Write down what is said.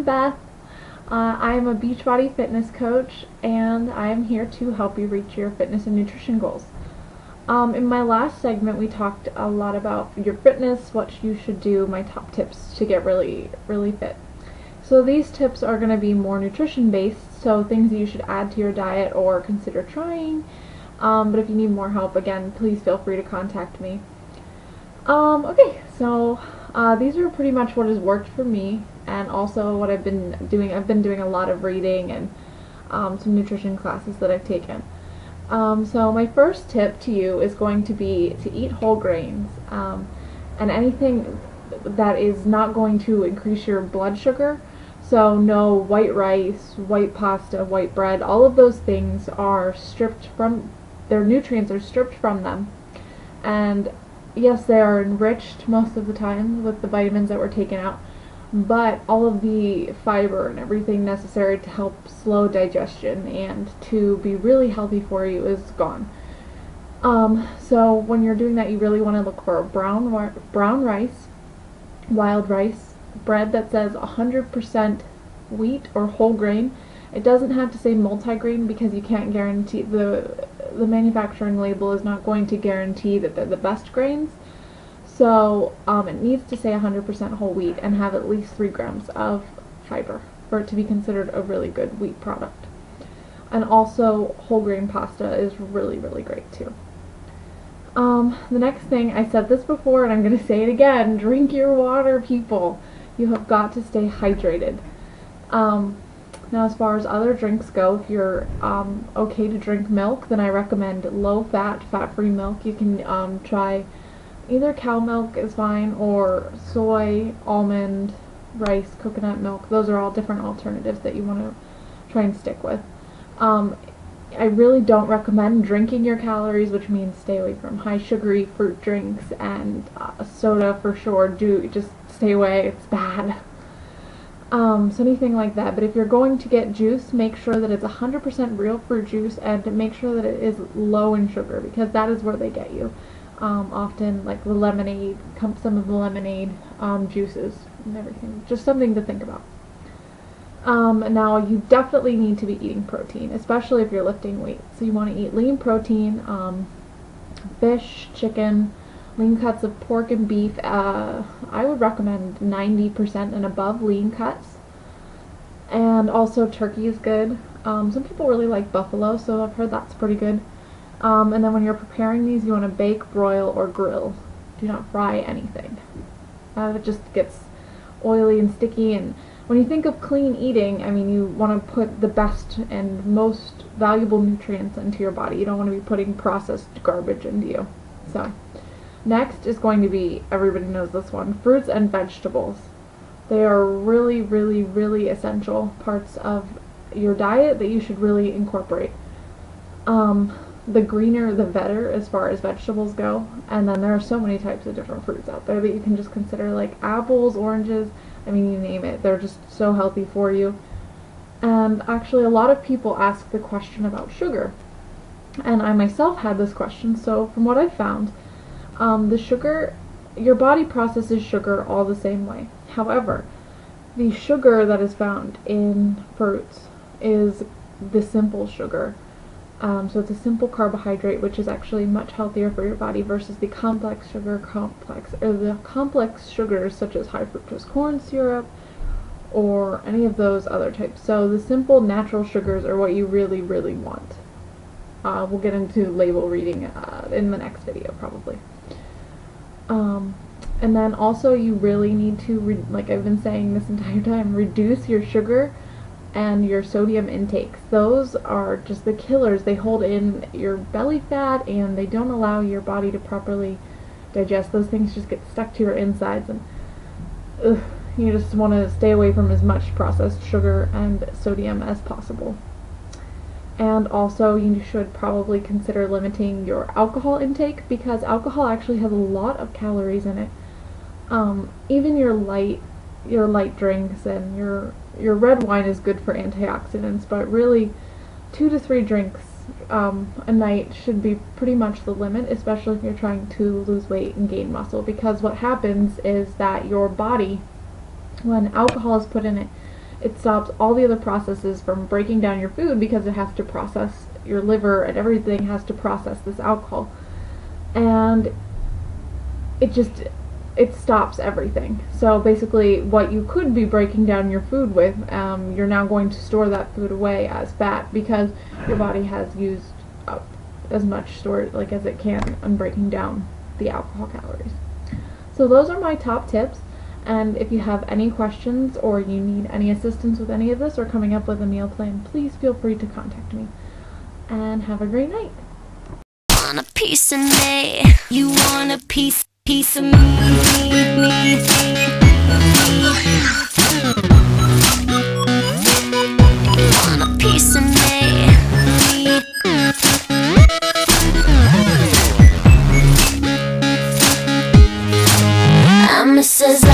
Beth. I am a Beachbody fitness coach, and I am here to help you reach your fitness and nutrition goals. In my last segment, we talked a lot about your fitness, what you should do, my top tips to get really fit. So these tips are going to be more nutrition based, so things that you should add to your diet or consider trying. But if you need more help, again, please feel free to contact me. Okay, so these are pretty much what has worked for me, and also what I've been doing. I've been doing a lot of reading and some nutrition classes that I've taken. So my first tip to you is going to be to eat whole grains, and anything that is not going to increase your blood sugar. So no white rice, white pasta, white bread, all of those things are stripped from, their nutrients are stripped from them. And yes, they are enriched most of the time with the vitamins that were taken out, but all of the fiber and everything necessary to help slow digestion and to be really healthy for you is gone. So when you're doing that, you really want to look for brown rice, wild rice, bread that says 100% wheat or whole grain. It doesn't have to say multigrain because you can't guarantee, the manufacturing label is not going to guarantee that they're the best grains. So it needs to say 100% whole wheat and have at least 3 grams of fiber for it to be considered a really good wheat product. And also whole grain pasta is really great too. The next thing, I said this before and I'm going to say it again, drink your water, people. You have got to stay hydrated. Now as far as other drinks go, if you're okay to drink milk, then I recommend low-fat, fat-free milk. You can try either cow milk is fine, or soy, almond, rice, coconut milk. Those are all different alternatives that you want to try and stick with. I really don't recommend drinking your calories, which means stay away from high sugary fruit drinks and soda for sure. Just stay away, it's bad. So anything like that. But if you're going to get juice, make sure that it's 100% real fruit juice, and make sure that it is low in sugar, because that is where they get you. Often, like the lemonade, some of the lemonade juices and everything. Just something to think about. Now you definitely need to be eating protein, especially if you're lifting weights. So you want to eat lean protein, fish, chicken, lean cuts of pork and beef. I would recommend 90% and above lean cuts. And also turkey is good. Some people really like buffalo, so I've heard that's pretty good. And then when you're preparing these, you want to bake, broil, or grill. Do not fry anything. It just gets oily and sticky, and when you think of clean eating, I mean, you want to put the best and most valuable nutrients into your body. You don't want to be putting processed garbage into you. So next is going to be, everybody knows this one, fruits and vegetables. They are really essential parts of your diet that you should really incorporate. The greener the better as far as vegetables go, and then there are so many types of different fruits out there that you can just consider, like apples, oranges, I mean, you name it. They're just so healthy for you. And actually a lot of people ask the question about sugar, and I myself had this question. So from what I've found, the sugar, your body processes sugar all the same way. However, the sugar that is found in fruits is the simple sugar. So it's a simple carbohydrate, which is actually much healthier for your body versus the complex sugars such as high fructose corn syrup or any of those other types. So the simple natural sugars are what you really want. We'll get into label reading in the next video probably. And then also you really need to, like I've been saying this entire time, reduce your sugar and your sodium intakes. Those are just the killers. They hold in your belly fat and they don't allow your body to properly digest. Those things just get stuck to your insides, and you just want to stay away from as much processed sugar and sodium as possible. And also you should probably consider limiting your alcohol intake, because alcohol actually has a lot of calories in it. Even your light drinks and your red wine is good for antioxidants, but really 2 to 3 drinks a night should be pretty much the limit, especially if you're trying to lose weight and gain muscle, because what happens is that your body, when alcohol is put in it, it stops all the other processes from breaking down your food, because it has to process, your liver and everything has to process this alcohol. And it stops everything. So basically, what you could be breaking down your food with, you're now going to store that food away as fat, because your body has used up as much storage as it can on breaking down the alcohol calories. So those are my top tips, and if you have any questions or you need any assistance with any of this or coming up with a meal plan, please feel free to contact me. And have a great night. Want a piece of me? You want a piece of me? Want a piece of me? I'm Mrs.